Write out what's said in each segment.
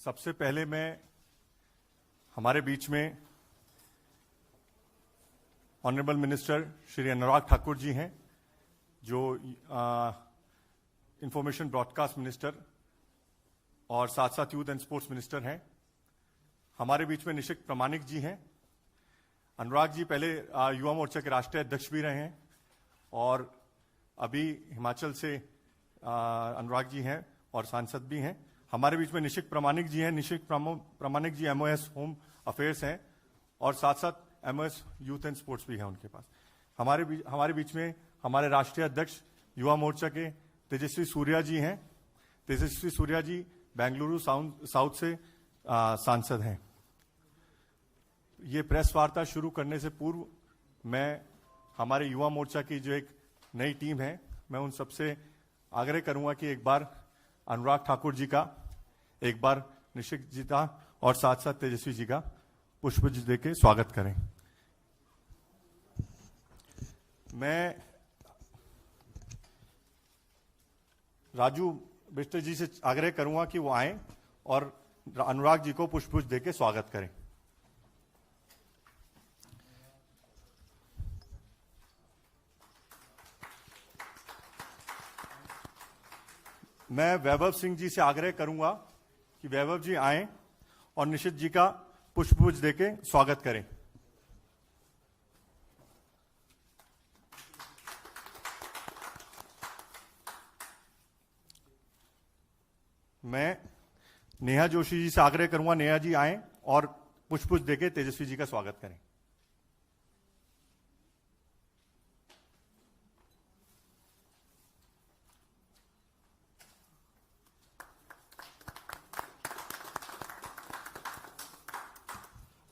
सबसे पहले मैं हमारे बीच में ऑनरेबल मिनिस्टर श्री अनुराग ठाकुर जी हैं, जो इंफॉर्मेशन ब्रॉडकास्ट मिनिस्टर और साथ साथ यूथ एंड स्पोर्ट्स मिनिस्टर हैं। हमारे बीच में निशित प्रामाणिक जी हैं। अनुराग जी पहले युवा मोर्चा के राष्ट्रीय अध्यक्ष भी रहे हैं और अभी हिमाचल से अनुराग जी हैं और सांसद भी हैं। हमारे बीच में निशित प्रामाणिक जी हैं। निशित प्रामाणिक जी एमओएस होम अफेयर्स हैं और साथ साथ एमओएस यूथ एंड स्पोर्ट्स भी है उनके पास। हमारे बीच में हमारे राष्ट्रीय अध्यक्ष युवा मोर्चा के तेजस्वी सूर्या जी हैं। तेजस्वी सूर्या जी बेंगलुरु साउथ से सांसद हैं। ये प्रेस वार्ता शुरू करने से पूर्व मैं हमारे युवा मोर्चा की जो एक नई टीम है, मैं उन सबसे आग्रह करूंगा कि एक बार अनुराग ठाकुर जी का, एक बार निशित जी का और साथ साथ तेजस्वी जी का पुष्प दे के स्वागत करें। मैं राजू बिष्ट जी से आग्रह करूंगा कि वो आए और अनुराग जी को पुष्प दे के स्वागत करें। मैं वैभव सिंह जी से आग्रह करूंगा कि वैभव जी आए और निशित जी का पुष्प देके स्वागत करें। मैं नेहा जोशी जी से आग्रह करूंगा, नेहा जी आए और पुष्प देके तेजस्वी जी का स्वागत करें।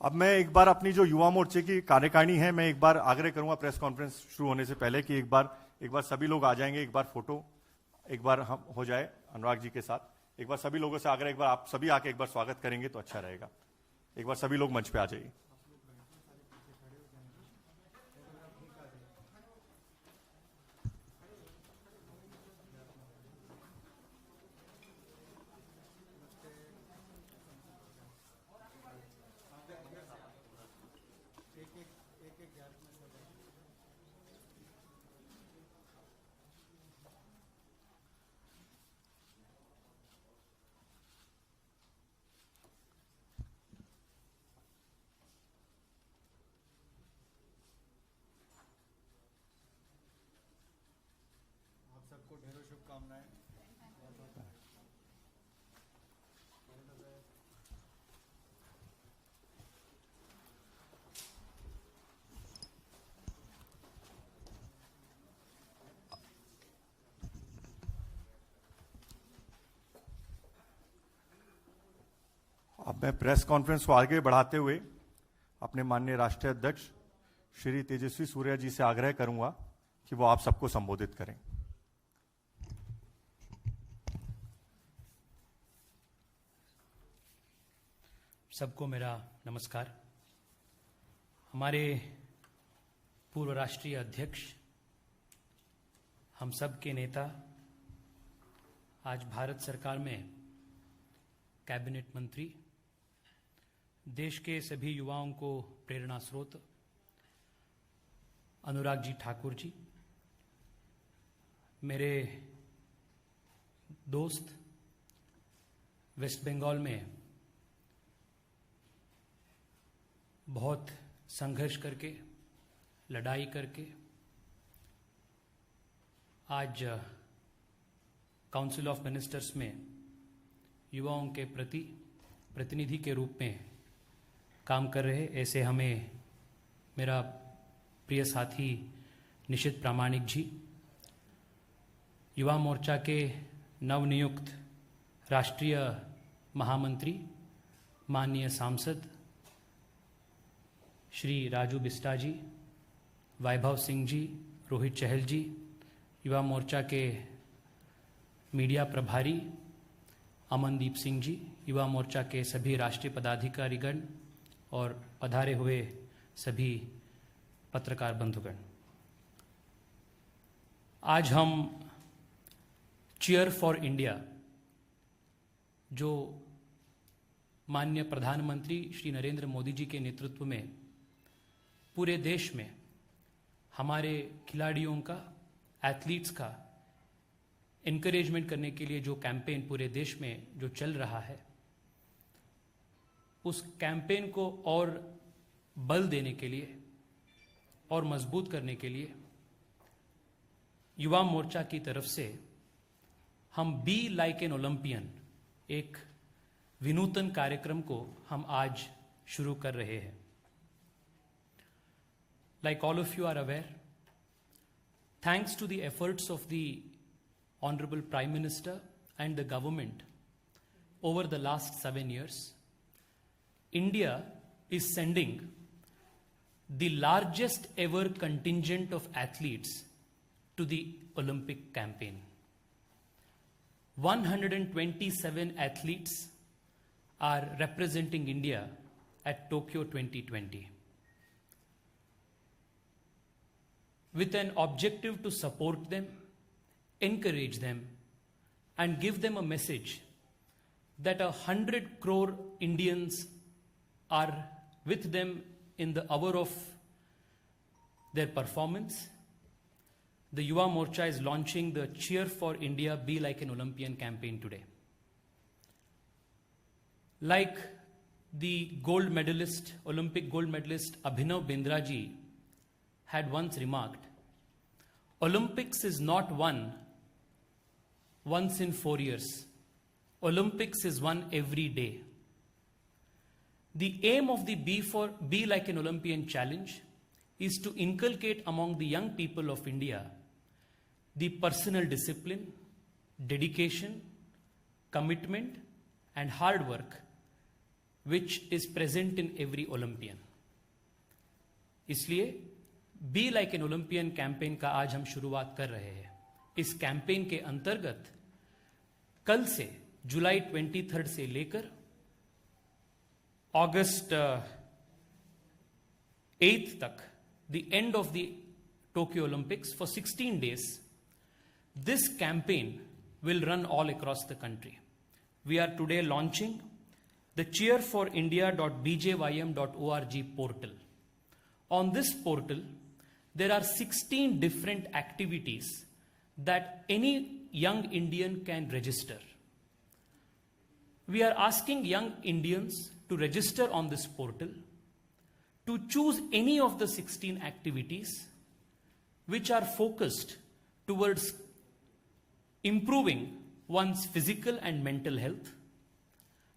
अब मैं एक बार अपनी जो युवा मोर्चे की कार्यकारिणी है, मैं एक बार आग्रह करूंगा प्रेस कॉन्फ्रेंस शुरू होने से पहले कि एक बार सभी लोग आ जाएंगे, एक बार फोटो एक बार हम हो जाए अनुराग जी के साथ। एक बार सभी लोगों से आग्रह, एक बार आप सभी आके एक बार स्वागत करेंगे तो अच्छा रहेगा। एक बार सभी लोग मंच पे आ जाइए। सबको ढेरों शुभकामनाएं। अब मैं प्रेस कॉन्फ्रेंस को आगे बढ़ाते हुए अपने माननीय राष्ट्रीय अध्यक्ष श्री तेजस्वी सूर्या जी से आग्रह करूंगा कि वो आप सबको संबोधित करें। सबको मेरा नमस्कार। हमारे पूर्व राष्ट्रीय अध्यक्ष, हम सब के नेता, आज भारत सरकार में कैबिनेट मंत्री, देश के सभी युवाओं को प्रेरणा स्रोत अनुराग जी ठाकुर जी, मेरे दोस्त, वेस्ट बंगाल में बहुत संघर्ष करके, लड़ाई करके आज काउंसिल ऑफ मिनिस्टर्स में युवाओं के प्रति प्रतिनिधि के रूप में काम कर रहे, ऐसे हमें मेरा प्रिय साथी निशित प्रामाणिक जी, युवा मोर्चा के नवनियुक्त राष्ट्रीय महामंत्री माननीय सांसद श्री राजू बिस्टा जी, वैभव सिंह जी, रोहित चहल जी, युवा मोर्चा के मीडिया प्रभारी अमनदीप सिंह जी, युवा मोर्चा के सभी राष्ट्रीय पदाधिकारीगण और पधारे हुए सभी पत्रकार बंधुगण, आज हम चीयर फॉर इंडिया जो माननीय प्रधानमंत्री श्री नरेंद्र मोदी जी के नेतृत्व में पूरे देश में हमारे खिलाड़ियों का, एथलीट्स का एनकरेजमेंट करने के लिए जो कैंपेन पूरे देश में जो चल रहा है, उस कैंपेन को और बल देने के लिए और मजबूत करने के लिए युवा मोर्चा की तरफ से हम बी लाइक एन ओलंपियन एक विनूतन कार्यक्रम को हम आज शुरू कर रहे हैं. Like all of you are aware, thanks to the efforts of the Honorable Prime Minister and the government over the last 7 years, India is sending the largest ever contingent of athletes to the Olympic campaign. 127 athletes are representing India at Tokyo 2020. With an objective to support them, encourage them, and give them a message that 100 crore Indians are with them in the hour of their performance. The Yuva Morcha is launching the Cheer for India, Be Like an Olympian campaign today. Like the gold medalist, Olympic gold medalist Abhinav Bindra ji had once remarked, Olympics is not won once in 4 years. Olympics is won every day. The aim of the Be Like an Olympian challenge is to inculcate among the young people of India the personal discipline, dedication, commitment, and hard work which is present in every Olympian. इसलिए B like an Olympian campaign का आज हम शुरुआत कर रहे हैं. इस campaign के अंतर्गत कल से जुलाई 23 से लेकर अगस्त 8 तक, the end of the Tokyo Olympics, for 16 days, this campaign will run all across the country. We are today launching the cheerforindia.bjym.org portal. On this portal, there are 16 different activities that any young Indian can register. We are asking young Indians to register on this portal, to choose any of the 16 activities which are focused towards improving one's physical and mental health,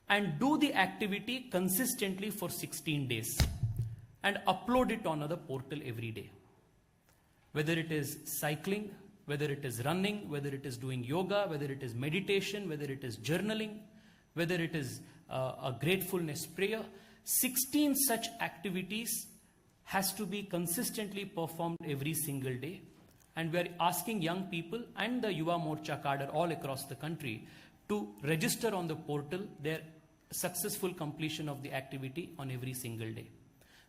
and do the activity consistently for 16 days and upload it on the portal every day. Whether it is cycling, whether it is running, whether it is doing yoga, whether it is meditation, whether it is journaling, whether it is a gratefulness prayer, 16 such activities has to be consistently performed every single day. And we are asking young people and the Yuva Morcha cadre all across the country to register on the portal their successful completion of the activity on every single day.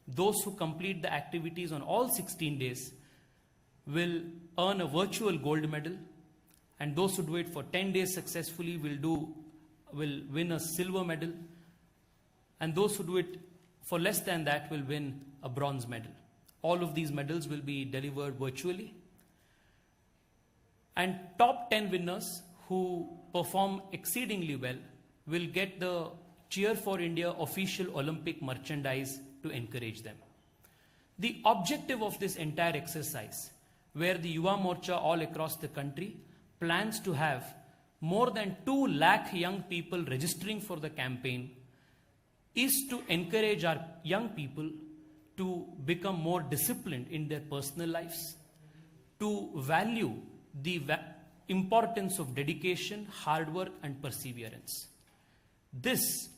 Those who complete the activities on all 16 days will earn a virtual gold medal, and those who do it for 10 days successfully will win a silver medal, and those who do it for less than that will win a bronze medal. All of these medals will be delivered virtually, and top 10 winners who perform exceedingly well will get the Cheer for India official Olympic merchandise to encourage them. The objective of this entire exercise, where the Yuva Morcha all across the country plans to have more than 2 lakh young people registering for the campaign, is to encourage our young people to become more disciplined in their personal lives, to value the importance of dedication, hard work, and perseverance. This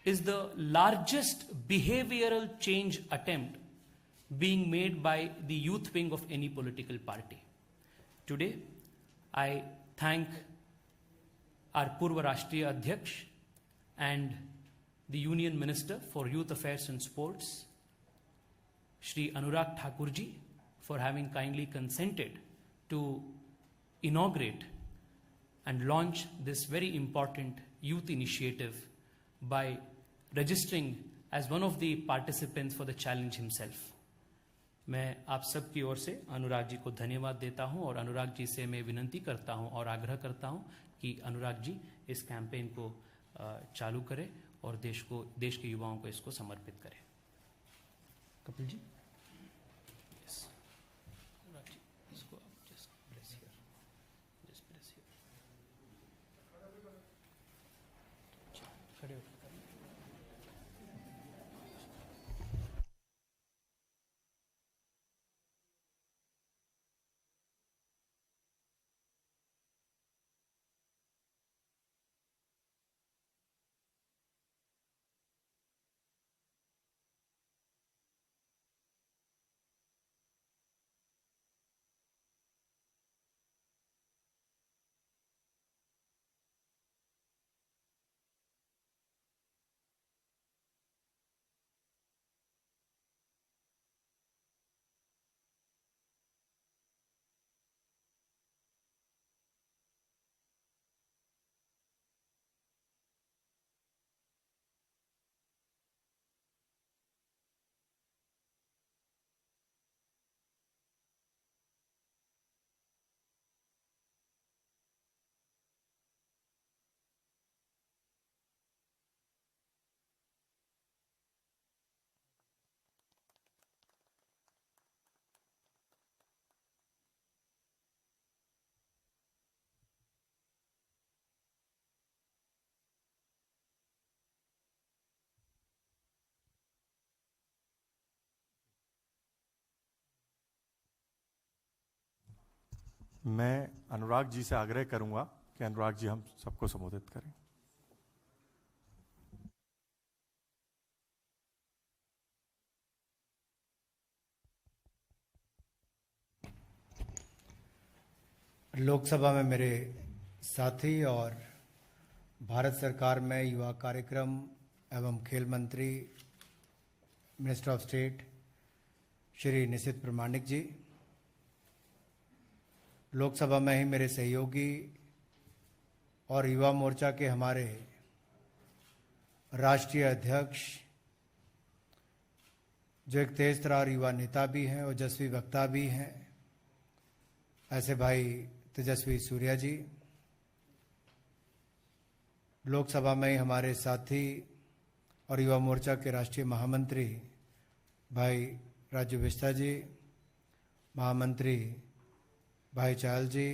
is the largest behavioral change attempt being made by the youth wing of any political party. Today, I thank our Purva Rashtriya Adhyaksh and the Union Minister for Youth Affairs and Sports, Shri Anurag Thakurji, for having kindly consented to inaugurate and launch this very important youth initiative by registering as one of the participants for the challenge himself. मैं आप सब की ओर से अनुराग जी को धन्यवाद देता हूं और अनुराग जी से मैं विनती करता हूं और आग्रह करता हूं कि अनुराग जी इस कैंपेन को चालू करें और देश के युवाओं को इसको समर्पित करें। कपिल जी, yes. अनुराग जी, इसको आप just press here. Just press here. खड़े होकर करें। मैं अनुराग जी से आग्रह करूंगा कि अनुराग जी हम सबको संबोधित करें। लोकसभा में मेरे साथी और भारत सरकार में युवा कार्यक्रम एवं खेल मंत्री मिनिस्टर ऑफ स्टेट श्री निशित प्रमाणिक जी, लोकसभा में ही मेरे सहयोगी और युवा मोर्चा के हमारे राष्ट्रीय अध्यक्ष, जो एक तेज तरार युवा नेता भी हैं और ओजस्वी वक्ता भी हैं, ऐसे भाई तेजस्वी सूर्या जी, लोकसभा में ही हमारे साथी और युवा मोर्चा के राष्ट्रीय महामंत्री भाई राजू बिस्ता जी, महामंत्री भाई चाहल जी,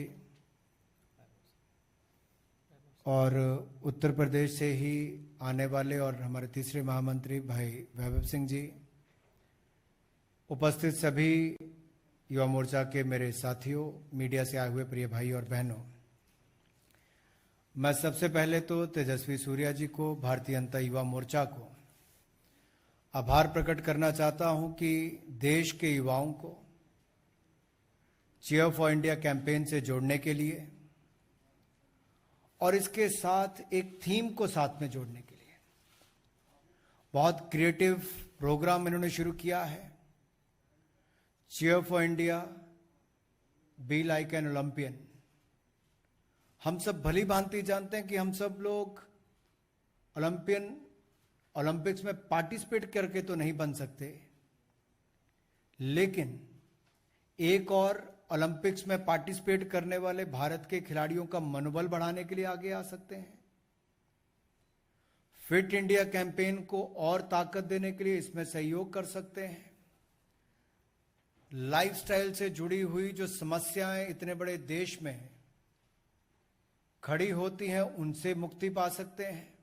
और उत्तर प्रदेश से ही आने वाले और हमारे तीसरे महामंत्री भाई वैभव सिंह जी, उपस्थित सभी युवा मोर्चा के मेरे साथियों, मीडिया से आए हुए प्रिय भाई और बहनों, मैं सबसे पहले तो तेजस्वी सूर्या जी को, भारतीय जनता युवा मोर्चा को आभार प्रकट करना चाहता हूं कि देश के युवाओं को चीयर फॉर इंडिया कैंपेन से जोड़ने के लिए और इसके साथ एक थीम को साथ में जोड़ने के लिए बहुत क्रिएटिव प्रोग्राम इन्होंने शुरू किया है। Cheer for India, be like an Olympian. हम सब भली भांति जानते हैं कि हम सब लोग ओलंपिक्स में पार्टिसिपेट करके तो नहीं बन सकते, लेकिन एक और ओलंपिक्स में पार्टिसिपेट करने वाले भारत के खिलाड़ियों का मनोबल बढ़ाने के लिए आगे आ सकते हैं। फिट इंडिया कैंपेन को और ताकत देने के लिए इसमें सहयोग कर सकते हैं। लाइफस्टाइल से जुड़ी हुई जो समस्याएं इतने बड़े देश में खड़ी होती हैं, उनसे मुक्ति पा सकते हैं।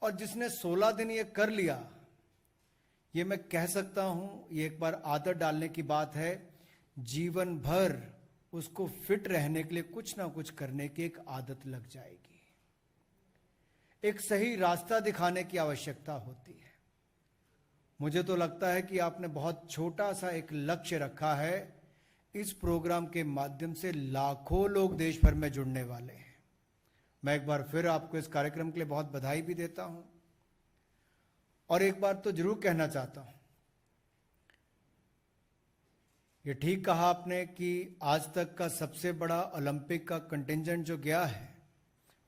और जिसने 16 दिन ये कर लिया, ये मैं कह सकता हूं, ये एक बार आदत डालने की बात है, जीवन भर उसको फिट रहने के लिए कुछ ना कुछ करने की एक आदत लग जाएगी। एक सही रास्ता दिखाने की आवश्यकता होती है। मुझे तो लगता है कि आपने बहुत छोटा सा एक लक्ष्य रखा है। इस प्रोग्राम के माध्यम से लाखों लोग देश भर में जुड़ने वाले हैं। मैं एक बार फिर आपको इस कार्यक्रम के लिए बहुत बधाई भी देता हूं और एक बार तो जरूर कहना चाहता हूं, ये ठीक कहा आपने कि आज तक का सबसे बड़ा ओलंपिक का कंटिंजेंट जो गया है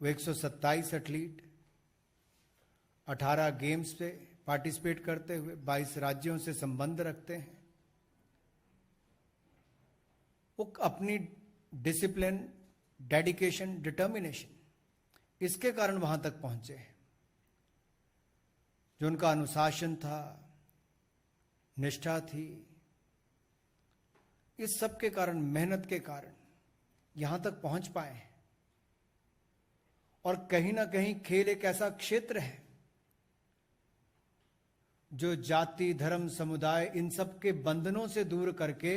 वो 127 एथलीट 18 गेम्स पे पार्टिसिपेट करते हुए 22 राज्यों से संबंध रखते हैं। वो अपनी डिसिप्लिन, डेडिकेशन, डिटर्मिनेशन, इसके कारण वहां तक पहुंचे हैं। जो उनका अनुशासन था, निष्ठा थी, इस सब के कारण, मेहनत के कारण यहां तक पहुंच पाए हैं। और कहीं ना कहीं खेल एक ऐसा क्षेत्र है जो जाति, धर्म, समुदाय, इन सब के बंधनों से दूर करके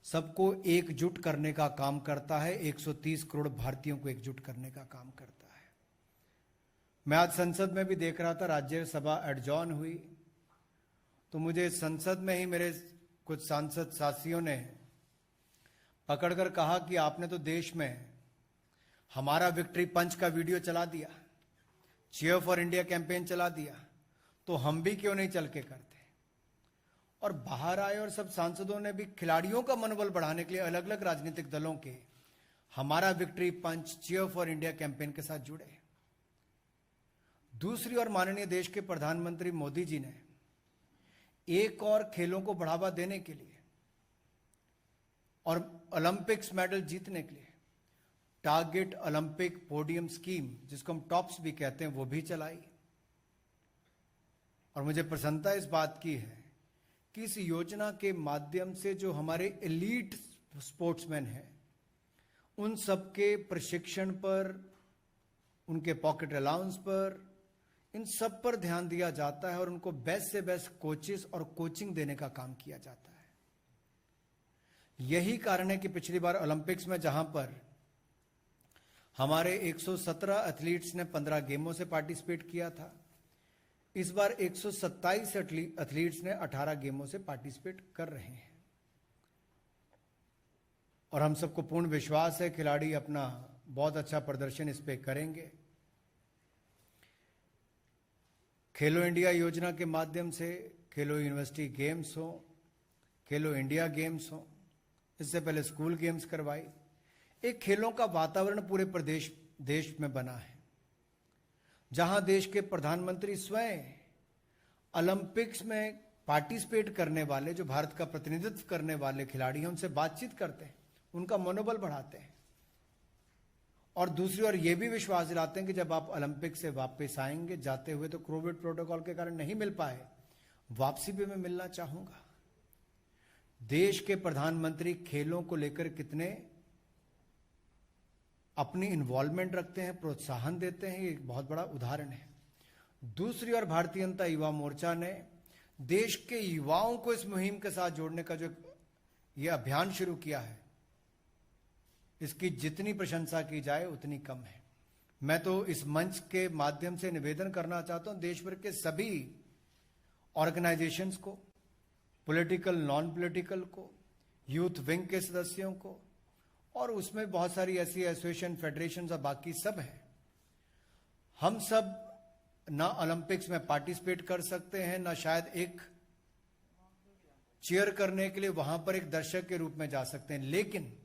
सबको एकजुट करने का काम करता है। 130 करोड़ भारतीयों को एकजुट करने का काम करता है। मैं आज संसद में भी देख रहा था, राज्यसभा एडजॉर्न हुई, तो मुझे संसद में ही मेरे कुछ सांसद साथियों ने पकड़कर कहा कि आपने तो देश में हमारा विक्ट्री पंच का वीडियो चला दिया, चीयर फॉर इंडिया कैंपेन चला दिया, तो हम भी क्यों नहीं चल के करते। और बाहर आए और सब सांसदों ने भी खिलाड़ियों का मनोबल बढ़ाने के लिए अलग अलग राजनीतिक दलों के हमारा victory punch, cheer for India campaign के साथ जुड़े। दूसरी ओर माननीय देश के प्रधानमंत्री मोदी जी ने एक और खेलों को बढ़ावा देने के लिए और ओलंपिक्स मेडल जीतने के लिए टारगेट ओलंपिक पोडियम स्कीम, जिसको हम टॉप्स भी कहते हैं, वो भी चलाई। और मुझे प्रसन्नता इस बात की है कि इस योजना के माध्यम से जो हमारे एलीट स्पोर्ट्समैन हैं, उन सबके प्रशिक्षण पर, उनके पॉकेट अलाउंस पर, इन सब पर ध्यान दिया जाता है और उनको बेस्ट से बेस्ट कोचेस और कोचिंग देने का काम किया जाता है। यही कारण है कि पिछली बार ओलंपिक्स में जहां पर हमारे 117 एथलीट्स ने 15 गेमों से पार्टिसिपेट किया था, इस बार 127 एथलीट्स ने 18 गेमों से पार्टिसिपेट कर रहे हैं। और हम सबको पूर्ण विश्वास है खिलाड़ी अपना बहुत अच्छा प्रदर्शन इस पे करेंगे। खेलो इंडिया योजना के माध्यम से खेलो यूनिवर्सिटी गेम्स हो, खेलो इंडिया गेम्स हो, इससे पहले स्कूल गेम्स करवाई। एक खेलों का वातावरण पूरे देश में बना है, जहां देश के प्रधानमंत्री स्वयं ओलंपिक्स में पार्टिसिपेट करने वाले, जो भारत का प्रतिनिधित्व करने वाले खिलाड़ी हैं, उनसे बातचीत करते हैं, उनका मनोबल बढ़ाते हैं। और दूसरी ओर ये भी विश्वास दिलाते हैं कि जब आप ओलंपिक से वापस आएंगे, जाते हुए तो कोविड प्रोटोकॉल के कारण नहीं मिल पाए, वापसी पे मैं मिलना चाहूंगा। देश के प्रधानमंत्री खेलों को लेकर कितने अपनी इन्वॉल्वमेंट रखते हैं, प्रोत्साहन देते हैं, ये एक बहुत बड़ा उदाहरण है। दूसरी ओर भारतीय जनता युवा मोर्चा ने देश के युवाओं को इस मुहिम के साथ जोड़ने का जो ये अभियान शुरू किया है, इसकी जितनी प्रशंसा की जाए उतनी कम है। मैं तो इस मंच के माध्यम से निवेदन करना चाहता हूं देश भर के सभी ऑर्गेनाइजेशंस को, पॉलिटिकल, नॉन पॉलिटिकल को, यूथ विंग के सदस्यों को, और उसमें बहुत सारी ऐसी एसोसिएशन, फेडरेशन और बाकी सब है। हम सब ना ओलंपिक्स में पार्टिसिपेट कर सकते हैं, ना शायद एक चीयर करने के लिए वहां पर एक दर्शक के रूप में जा सकते हैं, लेकिन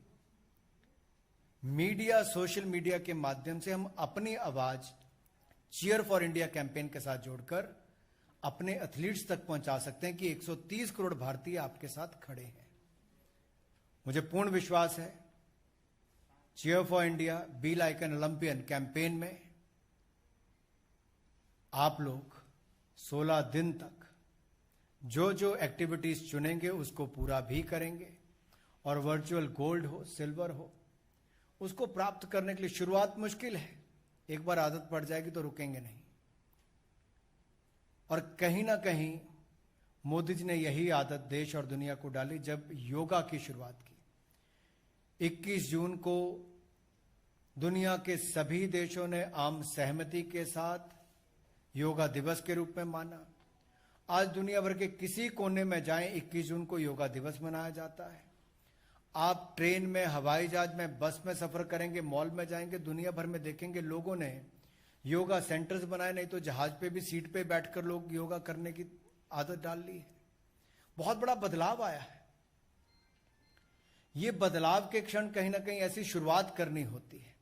मीडिया, सोशल मीडिया के माध्यम से हम अपनी आवाज चीयर फॉर इंडिया कैंपेन के साथ जोड़कर अपने एथलीट्स तक पहुंचा सकते हैं कि 130 करोड़ भारतीय आपके साथ खड़े हैं। मुझे पूर्ण विश्वास है cheer for India, be like an Olympian campaign में आप लोग 16 दिन तक जो जो एक्टिविटीज चुनेंगे उसको पूरा भी करेंगे, और वर्चुअल गोल्ड हो, सिल्वर हो, उसको प्राप्त करने के लिए शुरुआत मुश्किल है, एक बार आदत पड़ जाएगी तो रुकेंगे नहीं। और कहीं ना कहीं मोदी जी ने यही आदत देश और दुनिया को डाली जब योगा की शुरुआत की। 21 जून को दुनिया के सभी देशों ने आम सहमति के साथ योगा दिवस के रूप में माना। आज दुनिया भर के किसी कोने में जाएं, 21 जून को योगा दिवस मनाया जाता है। आप ट्रेन में, हवाई जहाज में, बस में सफर करेंगे, मॉल में जाएंगे, दुनिया भर में देखेंगे लोगों ने योगा सेंटर्स बनाए, नहीं तो जहाज पे भी सीट पे बैठकर लोग योगा करने की आदत डाल ली है। बहुत बड़ा बदलाव आया है। ये बदलाव के क्षण कहीं ना कहीं ऐसी शुरुआत करनी होती है